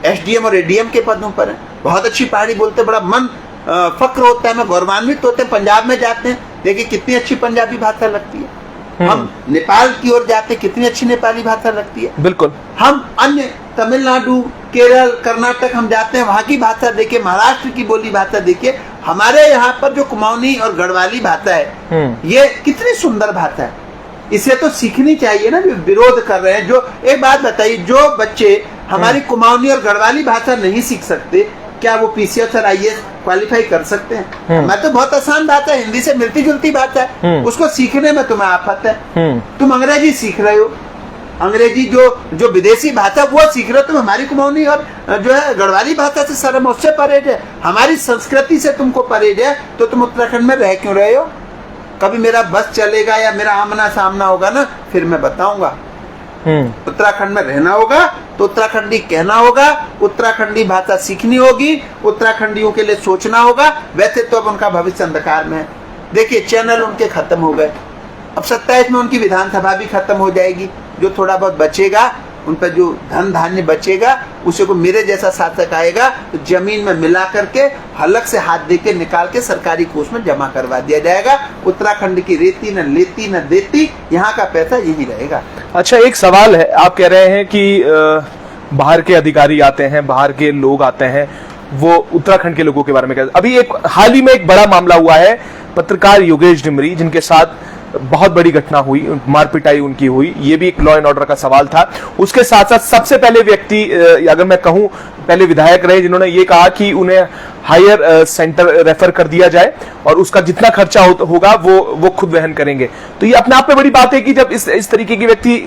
एसडीएम और एडीएम के पदों पर हैं, बहुत अच्छी पहाड़ी बोलते हैं, बड़ा मन फक्र होता है, मैं गौरवान्वित होते हैं। पंजाब में जाते हैं, देखिए कितनी अच्छी पंजाबी भाषा लगती है। हम नेपाल की ओर जाते हैं, कितनी अच्छी नेपाली भाषा लगती है। बिल्कुल। हम अन्य तमिलनाडु, केरल, कर्नाटक हम जाते हैं, वहाँ की भाषा देखिए, महाराष्ट्र की बोली भाषा देखिए, हमारे यहाँ पर जो कुमाऊनी और गढ़वाली भाषा है, ये कितनी सुंदर भाषा है। इसे तो सीखनी चाहिए ना, जो विरोध कर रहे हैं। जो एक बात बताइए, जो बच्चे हमारी कुमाऊनी और गढ़वाली भाषा नहीं सीख सकते, क्या वो पीसीएस और आईएएस क्वालिफाई कर सकते हैं? मैं तो बहुत आसान बात है, हिंदी से मिलती जुलती बात है, उसको सीखने में तुम्हें आफत है। तुम अंग्रेजी सीख रहे हो, अंग्रेजी जो विदेशी भाषा वो सीख रहे हो, तुम हमारी कुमाऊनी और जो है गढ़वाली भाषा से शर्म, उससे परहेज है, हमारी संस्कृति से तुमको परहेज है, तो तुम उत्तराखंड में रह क्यों रहे हो? कभी मेरा बस चलेगा या मेरा आमना सामना होगा ना, फिर मैं बताऊंगा। उत्तराखंड में रहना होगा तो उत्तराखंडी कहना होगा, उत्तराखंडी भाषा सीखनी होगी, उत्तराखंडियों के लिए सोचना होगा। वैसे तो अब उनका भविष्य अंधकार में है। देखिए चैनल उनके खत्म हो गए, अब 27 में उनकी विधानसभा भी खत्म हो जाएगी। जो थोड़ा बहुत बचेगा, उन पर जो धन धान्य बचेगा, उसे को मेरे जैसा शासक आएगा तो जमीन में मिला करके हलक से हाथ देके निकाल के सरकारी कोष में जमा करवा दिया जाएगा। उत्तराखंड की रेती न लेती न देती, यहाँ का पैसा यही रहेगा। अच्छा, एक सवाल है, आप कह रहे हैं कि बाहर के अधिकारी आते हैं, बाहर के लोग आते हैं, वो उत्तराखंड के लोगों के बारे में कहते हैं। अभी एक हाल ही में एक बड़ा मामला हुआ है, पत्रकार योगेश डिमरी, जिनके साथ बहुत बड़ी घटना हुई, मारपिटाई उनकी हुई, ये भी एक लॉ एंड ऑर्डर का सवाल था। उसके साथ साथ सबसे पहले व्यक्ति, अगर मैं कहूं पहले विधायक रहे, जिन्होंने ये कहा कि उन्हें हायर सेंटर रेफर कर दिया जाए और उसका जितना खर्चा होगा वो खुद वहन करेंगे। तो ये अपने आप में बड़ी बात है कि जब इस तरीके के व्यक्ति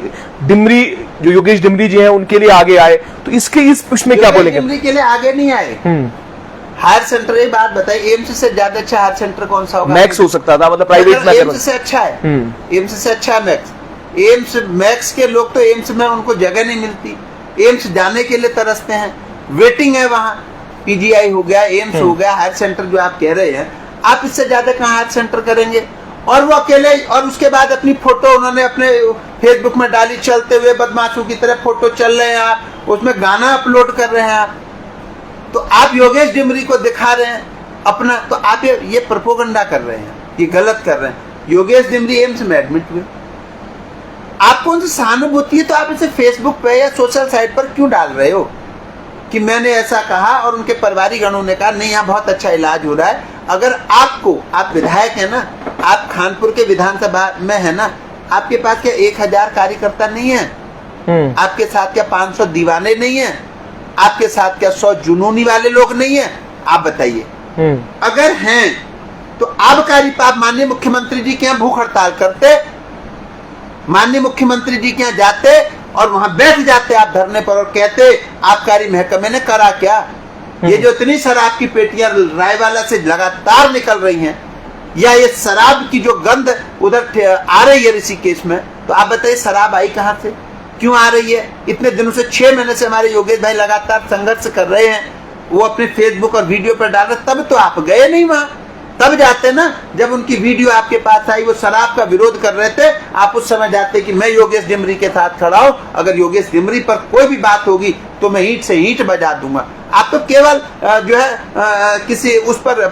डिमरी, जो योगेश डिमरी जी हैं, उनके लिए आगे आए, तो इस पुष्प में क्या बोलेंगे? डिमरी के लिए आगे नहीं आए। हायर सेंटर, एक बात बताइए, एम्स से ज्यादा अच्छा हायर सेंटर कौन सा होगा? मैक्स हो सकता था, मतलब प्राइवेट में। एम्स से अच्छा है, एम्स से अच्छा है मैक्स। एम्स मैक्स के लोग तो एम्स में उनको जगह नहीं मिलती, एम्स जाने के लिए तरसते हैं, वेटिंग है वहाँ। पीजीआई हो गया, एम्स हो गया, हायर सेंटर जो आप कह रहे हैं, आप इससे ज्यादा कहाँ हायर सेंटर करेंगे? और वो अकेले, और उसके बाद अपनी फोटो उन्होंने अपने फेसबुक में डाली, चलते हुए बदमाशों की तरह फोटो चल रहे हैं आप, उसमें गाना अपलोड कर रहे हैं आप। तो आप योगेश डिमरी को दिखा रहे हैं अपना, तो आप ये प्रोपोगंडा कर रहे हैं, ये गलत कर रहे हैं। योगेश डिमरी एम्स में एडमिट हुए, आपको उनसे सहानुभूति है तो आप इसे फेसबुक पे या सोशल साइट पर क्यों डाल रहे हो कि मैंने ऐसा कहा और उनके परिवारिक गणों ने कहा नहीं, यहाँ बहुत अच्छा इलाज हो रहा है। अगर आपको, आप विधायक है ना, आप खानपुर के विधानसभा में है ना, आपके पास क्या 1000 कार्यकर्ता नहीं है? आपके साथ क्या 500 दीवाने नहीं है? आपके साथ क्या 100 जुनूनी वाले लोग नहीं है? आप बताइए। अगर हैं तो आबकारी पाप माननीय मुख्यमंत्री जी के यहाँ भूख हड़ताल करते, माननीय मुख्यमंत्री जी के यहाँ जाते और वहां बैठ जाते आप धरने पर और कहते आबकारी महकमे ने करा क्या? ये जो इतनी शराब की पेटियां रायवाला से लगातार निकल रही हैं, या ये शराब की जो गंध उधर आ रही है ऋषिकेश में, तो आप बताइए शराब आई कहां से, क्यों आ रही है? इतने दिनों से 6 महीने से हमारे योगेश भाई लगातार संघर्ष कर रहे हैं, वो अपने फेसबुक और वीडियो पर डाल रहे, तब तो आप गए नहीं वहां। तब जाते ना, जब उनकी वीडियो आपके पास आई, वो शराब का विरोध कर रहे थे, आप उस समय जाते कि मैं योगेश डिमरी के साथ खड़ा हूं, अगर योगेश डिमरी पर कोई भी बात होगी तो मैं ईंट से ईंट बजा दूंगा। आप तो केवल जो है किसी उस पर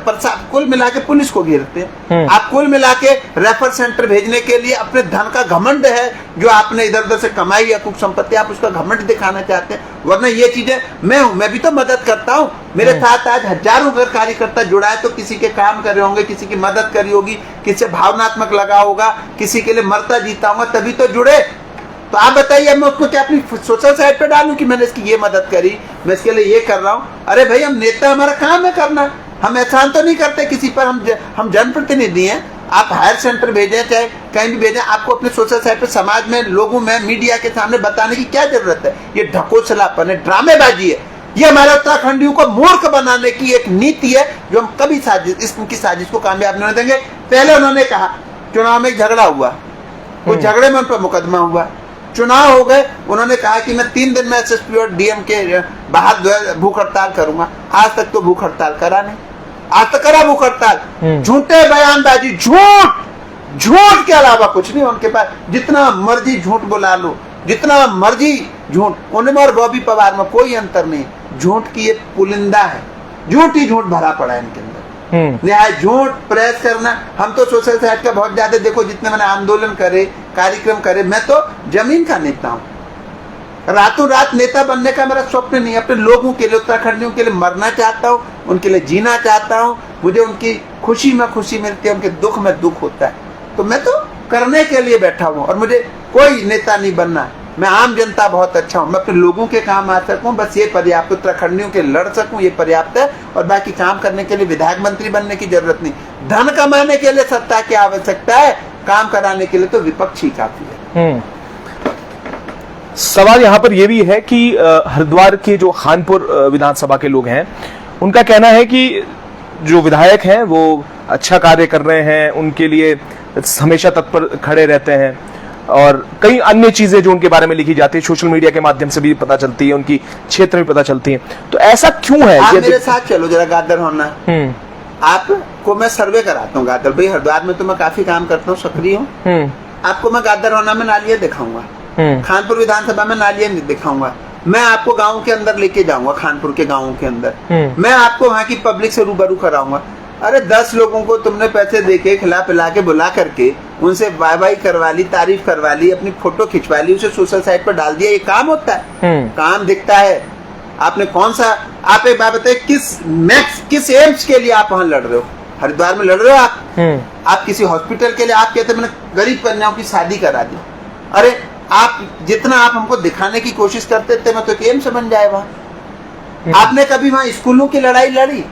कुल मिला के पुलिस को घेरते हैं। आप कुल मिला के रेफर सेंटर भेजने के लिए अपने धन का घमंड है जो आपने इधर उधर से कमाई या कुछ संपत्ति, आप उसका घमंड दिखाना चाहते हैं। वरना ये चीजें मैं भी तो मदद करता हूँ, मेरे साथ आज हजारों अगर कार्यकर्ता जुड़ा है तो किसी के काम कर रहे होंगे, किसी की मदद करी होगी, किसी से भावनात्मक लगा होगा, किसी के लिए मरता जीता होगा, तभी तो जुड़े। तो आप बताइए मैं उसको क्या अपनी सोशल साइट पे डालूं कि मैंने इसकी ये मदद करी, मैं इसके लिए ये कर रहा हूं? अरे भाई हम नेता, हमारा काम है करना, हम एहसान तो नहीं करते किसी पर, हम जनप्रतिनिधि हैं। आप हायर सेंटर भेजें चाहे कहीं भी भेजें, आपको अपने सोशल साइट पर समाज में, लोगों में, मीडिया के सामने बताने की क्या जरूरत है? ये ढकोसलापन है, ड्रामेबाजी है। ये हमारे उत्तराखंडियों को मूर्ख बनाने की एक नीति है जो हम कभी इनकी साजिश को कामयाब नहीं होने देंगे। पहले उन्होंने कहा चुनाव में झगड़ा हुआ, उस झगड़े में उन पर मुकदमा हुआ, चुनाव हो गए, उन्होंने कहा कि मैं 3 दिन में एसएसपी और डीएम के बाहर भूख हड़ताल करूंगा। आज तक तो भूख हड़ताल करा नहीं, आज तक करा भूख हड़ताल? झूठे बयानबाजी, झूठ के अलावा कुछ नहीं उनके पास। जितना मर्जी झूठ बुला लो, जितना मर्जी झूठ, उनमें और बॉबी पवार में कोई अंतर नहीं। झूठ की ये पुलिंदा है, झूठ ही झूठ भरा पड़ा है इनके अंदर। लिहाजा झूठ प्रेस करना, हम तो सोशल साइट का बहुत ज्यादा, देखो जितने मैंने आंदोलन करे, कार्यक्रम करे, मैं तो जमीन का नेता हूँ। रातों रात नेता बनने का मेरा स्वप्न नहीं है। अपने लोगों के लिए, उत्तराखंडियों के लिए मरना चाहता हूँ, उनके लिए जीना चाहता हूँ। मुझे उनकी खुशी में खुशी मिलती है, उनके दुख में दुख होता है। तो मैं तो करने के लिए बैठा हूँ और मुझे कोई नेता नहीं बनना। मैं आम जनता बहुत अच्छा हूँ, मैं अपने लोगों के काम आ सकूँ, बस ये पर्याप्त। उत्तराखंडियों के लड़ सकूँ, ये पर्याप्त है। और बाकी काम करने के लिए विधायक मंत्री बनने की जरूरत नहीं। धन कमाने के लिए सत्ता की आवश्यकता है, काम कराने के लिए तो विपक्ष ही काफी है। सवाल यहाँ पर यह भी है कि हरिद्वार के जो खानपुर विधानसभा के लोग हैं, उनका कहना है कि जो विधायक हैं वो अच्छा कार्य कर रहे हैं, उनके लिए हमेशा तत्पर खड़े रहते हैं, और कई अन्य चीजें जो उनके बारे में लिखी जाती है, सोशल मीडिया के माध्यम से भी पता चलती है, उनकी क्षेत्र में पता चलती है। तो ऐसा क्यों है? आप मेरे साथ चलो जरा गादर होना, आपको मैं सर्वे कराता हूँ। गादर भाई, हरिद्वार में तो मैं काफी काम करता हूँ, सक्रिय हूँ। आपको मैं गादर होना में नालियां दिखाऊंगा, खानपुर विधानसभा में नालियां दिखाऊंगा। मैं आपको गाँव के अंदर लेके जाऊंगा, खानपुर के गाँव के अंदर मैं आपको वहाँ की पब्लिक से रूबरू कराऊंगा। अरे 10 लोगों को तुमने पैसे देके खिला पिला के बुला करके उनसे बाय बाय करवा ली, तारीफ करवा ली, अपनी फोटो खिंचवा ली, उसे सोशल साइट पर डाल दिया। ये काम होता है? काम दिखता है? आपने कौन सा, आप एक बात बताइए, किस एम्स के लिए आप वहाँ लड़ रहे हो? हरिद्वार में लड़ रहे हो आप किसी हॉस्पिटल के लिए? आप कहते मैंने गरीब कन्याओं की शादी करा दी। अरे आप जितना आप हमको दिखाने की कोशिश करते थे, मैं तो एक एम्स बन जाए वहाँ। आपने कभी वहाँ स्कूलों की लड़ाई लड़ी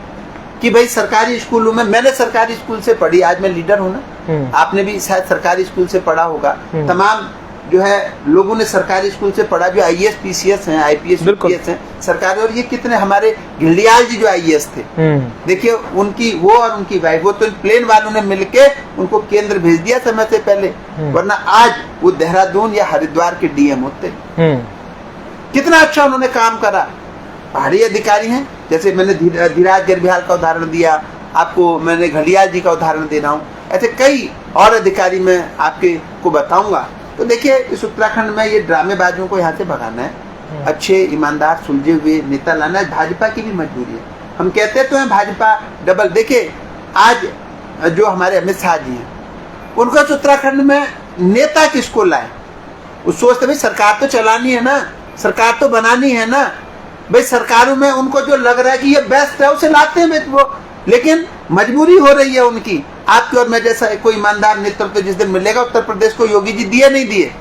कि भाई सरकारी स्कूलों में? मैंने सरकारी स्कूल से पढ़ी, आज मैं लीडर हूँ ना। आपने भी शायद सरकारी स्कूल से पढ़ा होगा। तमाम जो है लोगों ने सरकारी स्कूल से पढ़ा, जो आईएएस पीसीएस हैं, आईपीएस यूपीएस हैं सरकारी। और ये कितने हमारे घिल्डियाल जी जो आईएएस थे, देखिए उनकी वो और उनकी वाइफ, वो तो प्लेन वालों ने मिलके उनको केंद्र भेज दिया समय से पहले, वरना आज वो देहरादून या हरिद्वार के डीएम होते। कितना अच्छा उन्होंने काम करा। पहाड़ी अधिकारी हैं, जैसे मैंने धीराज गर्भियाल का उदाहरण दिया, आपको मैंने घड़ियाल जी का उदाहरण दे रहा हूँ। ऐसे कई और अधिकारी मैं आपके को बताऊंगा। तो देखिए, इस उत्तराखंड में ये ड्रामेबाजों को यहाँ से भगाना है, अच्छे ईमानदार सुलझे हुए नेता लाना है। भाजपा की भी मजबूरी है। हम कहते तो हैं भाजपा डबल। देखिए आज जो हमारे अमित शाह जी हैं, उनको उत्तराखंड में नेता किसको लाए? वो सोचते भाई सरकार तो चलानी है ना, सरकार तो बनानी है ना। भाई सरकारों में उनको जो लग रहा है कि ये बेस्ट है, उसे लाते हैं वो। लेकिन मजबूरी हो रही है उनकी। आपकी और मैं जैसा कोई ईमानदार नेतृत्व जिस दिन मिलेगा, उत्तर प्रदेश को योगी जी दिए नहीं दिए?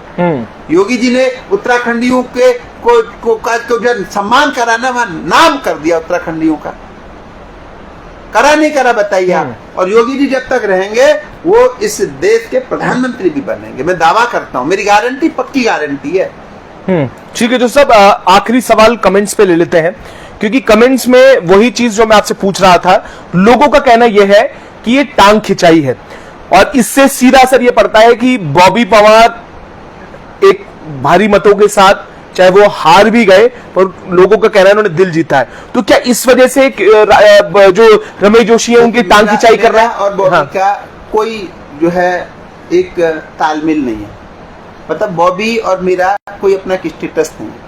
योगी जी ने उत्तराखंडियों के को जो सम्मान कराना, वहां नाम कर दिया उत्तराखंडियों का। करा नहीं करा बताइए आप? और योगी जी जब तक रहेंगे वो इस देश के प्रधानमंत्री भी बनेंगे, मैं दावा करता हूँ। मेरी गारंटी, पक्की गारंटी है। ठीक है, जो सब आखिरी सवाल कमेंट्स पे ले लेते हैं, क्योंकि कमेंट्स में वही चीज जो मैं आपसे पूछ रहा था। लोगों का कहना यह है कि ये टांग खिंचाई है, और इससे सीधा असर यह पड़ता है कि बॉबी पवार एक भारी मतों के साथ, चाहे वो हार भी गए, पर लोगों का कहना है उन्होंने दिल जीता है। तो क्या इस वजह से जो रमेश जोशी है उनकी टांग खिंचाई कर रहा है? और बॉबी का कोई जो है एक तालमेल नहीं है। मतलब बॉबी और मेरा कोई अपना स्टेटस नहीं है।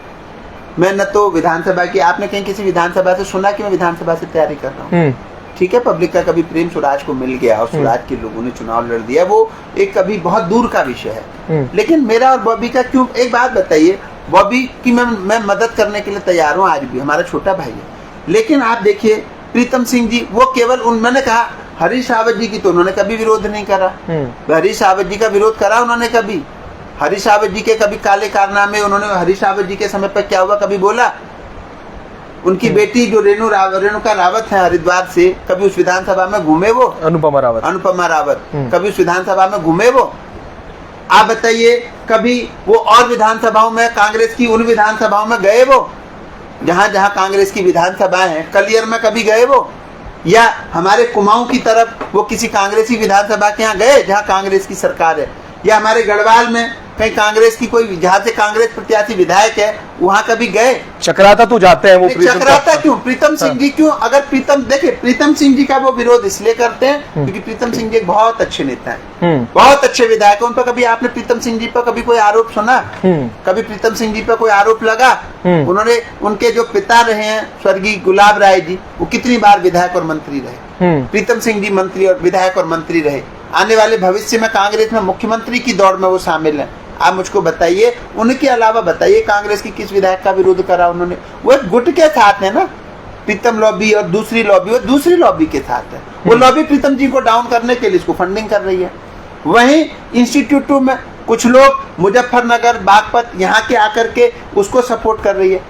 मैं न तो विधानसभा की, आपने कहीं किसी विधानसभा से सुना कि मैं विधानसभा से तैयारी कर रहा हूँ? ठीक है, पब्लिक का कभी प्रेम स्वराज को मिल गया और स्वराज के लोगों ने चुनाव लड़ दिया, वो एक कभी बहुत दूर का विषय है। लेकिन मेरा और बॉबी का क्यों? एक बात बताइए, बॉबी की मैं मदद करने के लिए तैयार हूँ, आज भी हमारा छोटा भाई है। लेकिन आप देखिए प्रीतम सिंह जी, वो केवल मैंने कहा हरीश रावत जी की तो उन्होंने कभी विरोध नहीं करा। हरीश रावत जी का विरोध करा उन्होंने कभी? हरीश रावत जी के कभी काले कारनामे, उन्होंने हरीश रावत जी के समय पर क्या हुआ कभी बोला? उनकी बेटी जो रेणुका रावत है हरिद्वार से, कभी उस विधानसभा में घूमे वो? अनुपमा रावत कभी उस विधानसभा में घूमे वो? आप बताइए, कभी वो और विधानसभाओं में, कांग्रेस की उन विधानसभाओं में गए वो जहां जहां कांग्रेस की विधानसभा है? कलियर में कभी गए वो? या हमारे कुमाऊं की तरफ वो किसी कांग्रेसी विधानसभा के यहाँ गए जहां कांग्रेस की सरकार है? या हमारे गढ़वाल में कहीं कांग्रेस की कोई, जहां से कांग्रेस प्रत्याशी विधायक है, वहां कभी गए? चकराता तो जाते हैं वो। चकराता क्यों? प्रीतम सिंह जी क्यों? अगर प्रीतम सिंह जी का वो विरोध इसलिए करते हैं क्योंकि प्रीतम सिंह जी एक बहुत अच्छे नेता है, बहुत अच्छे विधायक है। उन पर कभी आपने प्रीतम सिंह जी पर कभी कोई आरोप सुना? कभी प्रीतम सिंह जी पर कोई आरोप लगा? उन्होंने, उनके जो पिता रहे हैं स्वर्गीय गुलाब राय जी, वो कितनी बार विधायक और मंत्री रहे। प्रीतम सिंह जी मंत्री और विधायक और मंत्री रहे। आने वाले भविष्य में कांग्रेस में मुख्यमंत्री की दौड़ में वो शामिल है। आप मुझको बताइए, उनके अलावा बताइए कांग्रेस की किस विधायक का विरोध करा उन्होंने? वो एक गुट के साथ है ना, प्रीतम लॉबी और दूसरी लॉबी, वो दूसरी लॉबी के साथ है। वो लॉबी प्रीतम जी को डाउन करने के लिए इसको फंडिंग कर रही है। वहीं इंस्टीट्यूट में कुछ लोग मुजफ्फरनगर, बागपत, यहाँ के आकर के उसको सपोर्ट कर रही है।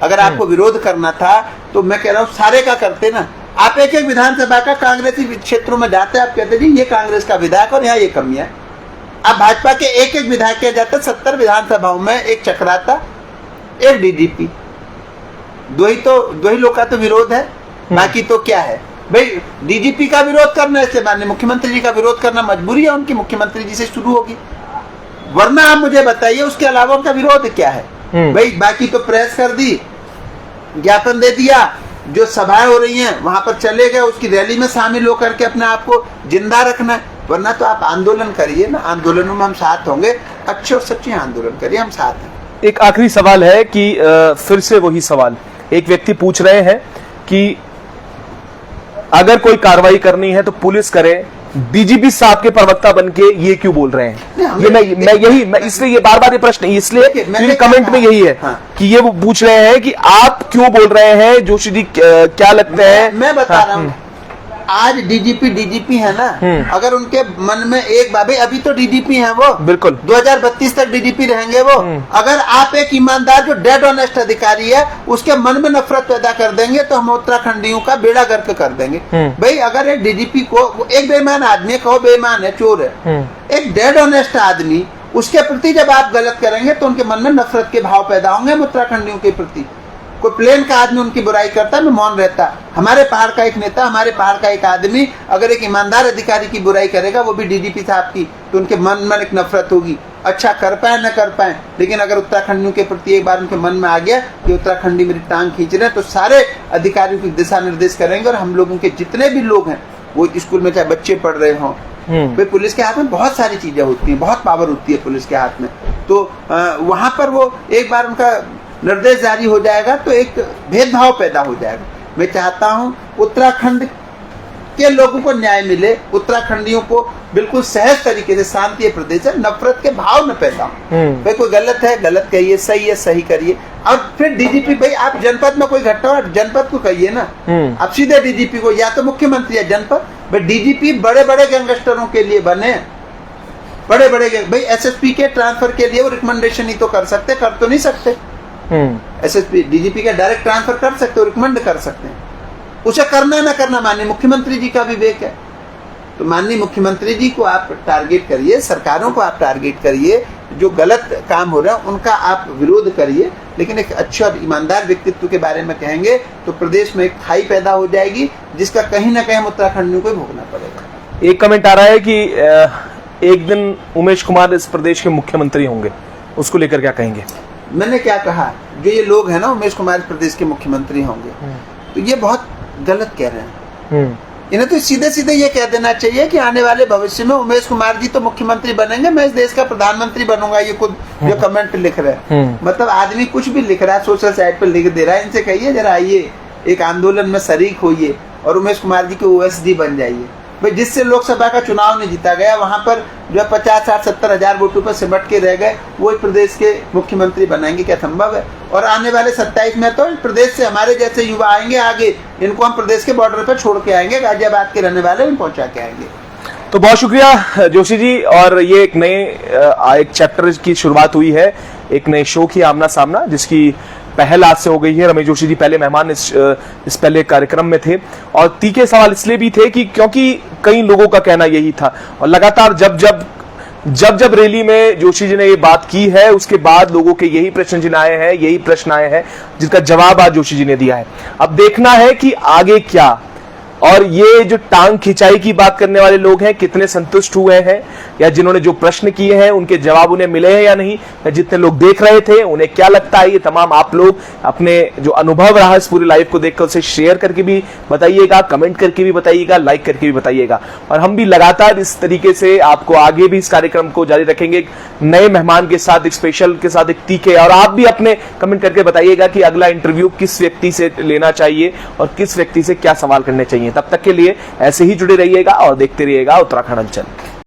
अगर आपको विरोध करना था तो मैं कह रहा हूँ सारे का करते ना। आप एक एक विधानसभा का कांग्रेसी क्षेत्रों में जाते, आप कहते जी ये कांग्रेस का विधायक और यहाँ ये कमियां। अब भाजपा के एक एक विधायक के जाते 70 विधानसभाओं में, एक चक्राता, एक डीजीपी, दो ही लोग का तो विरोध है, बाकी तो क्या है भाई? डीजीपी का विरोध करना, इससे माननीय मुख्यमंत्री जी का विरोध करना मजबूरी है उनकी, मुख्यमंत्री जी से शुरू होगी। वरना आप मुझे बताइए उसके अलावा उनका विरोध क्या है भाई? बाकी तो प्रेस कर दी, ज्ञापन दे दिया, जो सभाएं हो रही हैं वहां पर चले गए, उसकी रैली में शामिल होकर के अपने आप को जिंदा रखना है। वरना तो आप आंदोलन करिए ना, आंदोलनों में हम साथ होंगे, अच्छे और सच्चे आंदोलन करिए, हम साथ हैं। एक आखिरी सवाल है कि फिर से वही सवाल, एक व्यक्ति पूछ रहे हैं कि अगर कोई कार्रवाई करनी है तो पुलिस करे, डीजीपी साहब के प्रवक्ता बनके ये क्यों बोल रहे हैं? मैं इसलिए ये बार ये प्रश्न इसलिए कमेंट में यही है कि ये वो पूछ रहे हैं कि आप क्यों बोल रहे हैं जोशी जी, क्या लगता है? मैं बता रहा हूँ, आज डीजीपी है ना, अगर उनके मन में एक बाबे, अभी तो डीजीपी हैं वो, बिल्कुल 2032 तक डीजीपी रहेंगे वो। अगर आप एक ईमानदार जो डेड ऑनेस्ट अधिकारी है उसके मन में नफरत पैदा कर देंगे तो हम उत्तराखंडियों का बेड़ा गर्क कर देंगे। भाई अगर एक डीजीपी को, एक बेईमान आदमी कहो बेईमान है, चोर है, एक डेड ऑनेस्ट आदमी, उसके प्रति जब आप गलत करेंगे तो उनके मन में नफरत के भाव पैदा होंगे उत्तराखंडियों के प्रति। कोई प्लेन का आदमी उनकी बुराई करता है, मैं मौन रहता। हमारे पहाड़ का एक नेता, हमारे पहाड़ का एक आदमी अगर एक ईमानदार अधिकारी की बुराई करेगा, वो भी डीजीपी साहब की, तो उनके मन में एक नफरत होगी। अच्छा कर पाए न कर पाए, लेकिन अगर उत्तराखंडियों के प्रति एक बार उनके मन में आ गया कि उत्तराखंडी मेरी टांग खींच रहे हैं, तो सारे अधिकारियों को दिशा निर्देश करेंगे। और हम लोगों के जितने भी लोग हैं, वो स्कूल में चाहे बच्चे पढ़ रहे हों, भाई पुलिस के हाथ में बहुत सारी चीजें होती हैं, बहुत पावर होती है पुलिस के हाथ में। तो वहां पर वो एक बार उनका निर्देश जारी हो जाएगा तो एक भेदभाव पैदा हो जाएगा। मैं चाहता हूं उत्तराखंड के लोगों को न्याय मिले, उत्तराखंडियों को बिल्कुल सहज तरीके से, शांति प्रदेश है, नफरत के भाव न पैदा हो। भाई कोई गलत है गलत कहिए, सही है सही करिए। अब फिर डीजीपी, भाई आप जनपद में कोई घटना हो जनपद को कहिए ना, आप सीधे डीजीपी को, या तो मुख्यमंत्री या जनपद। भाई डीजीपी बड़े बड़े गैंगस्टरों के लिए बने, बड़े बड़े भाई एसएसपी के ट्रांसफर के लिए वो रिकमेंडेशन ही तो कर सकते, कर तो नहीं सकते। एसएसपी डीजीपी का डायरेक्ट ट्रांसफर कर सकते हो, रिकमेंड कर सकते हैं। उसे करना ना करना माननीय मुख्यमंत्री जी का विवेक है। तो माननीय मुख्यमंत्री जी को आप टारगेट करिए, सरकारों को आप टारगेट करिए, जो गलत काम हो रहा है उनका आप विरोध करिए, लेकिन एक अच्छे और ईमानदार व्यक्तित्व के बारे में कहेंगे तो प्रदेश में एक खाई पैदा हो जाएगी, जिसका कहीं ना कहीं उत्तराखंडियों को भोगना पड़ेगा। एक कमेंट आ रहा है कि एक दिन उमेश कुमार इस प्रदेश के मुख्यमंत्री होंगे, उसको लेकर क्या कहेंगे? मैंने क्या कहा, जो ये लोग हैं ना उमेश कुमार प्रदेश के मुख्यमंत्री होंगे, तो ये बहुत गलत कह रहे हैं। इन्हें तो सीधे सीधे ये कह देना चाहिए कि आने वाले भविष्य में उमेश कुमार जी तो मुख्यमंत्री बनेंगे, मैं इस देश का प्रधानमंत्री बनूंगा। ये खुद जो कमेंट लिख रहे हैं, मतलब आदमी कुछ भी लिख रहा है, सोशल साइट पर लिख दे रहा है। इनसे कहिए जरा आइए एक आंदोलन में शरीक होइए और उमेश कुमार जी के ओएसडी बन जाइए। भाई जिससे लोकसभा का चुनाव नहीं जीता गया, वहां पर जो 50-60-70 हजार वोटों पर सिमट के रह गए, वो प्रदेश के मुख्यमंत्री बनाएंगे, क्या संभव है? और आने वाले 27 में तो प्रदेश से हमारे जैसे युवा आएंगे आगे, इनको हम प्रदेश के बॉर्डर पर छोड़ के आएंगे, गाजियाबाद के रहने वाले उन पहुंचा के आएंगे। तो बहुत शुक्रिया जोशी जी। और ये एक नए एक चैप्टर की शुरुआत हुई है, एक नए शो की आमना सामना, जिसकी पहल आज से हो गई है। रमेश जोशी जी पहले मेहमान इस पहले कार्यक्रम में थे और तीखे सवाल इसलिए भी थे कि क्योंकि कई लोगों का कहना यही था और लगातार जब रैली में जोशी जी ने ये बात की है उसके बाद लोगों के यही प्रश्न आए हैं जिनका जवाब आज जोशी जी ने दिया है। अब देखना है कि आगे क्या, और ये जो टांग खिंचाई की बात करने वाले लोग हैं कितने संतुष्ट हुए हैं, या जिन्होंने जो प्रश्न किए हैं उनके जवाब उन्हें मिले हैं या नहीं, या जितने लोग देख रहे थे उन्हें क्या लगता है, ये तमाम आप लोग अपने जो अनुभव रहा इस पूरी लाइव को देखकर उसे शेयर करके भी बताइएगा, कमेंट करके भी बताइएगा, लाइक करके भी बताइएगा। और हम भी लगातार इस तरीके से आपको आगे भी इस कार्यक्रम को जारी रखेंगे, नए मेहमान के साथ, एक स्पेशल के साथ, एक तीखे। और आप भी अपने कमेंट करके बताइएगा कि अगला इंटरव्यू किस व्यक्ति से लेना चाहिए और किस व्यक्ति से क्या सवाल करने चाहिए। तब तक के लिए ऐसे ही जुड़े रहिएगा और देखते रहिएगा उत्तराखंड हलचल।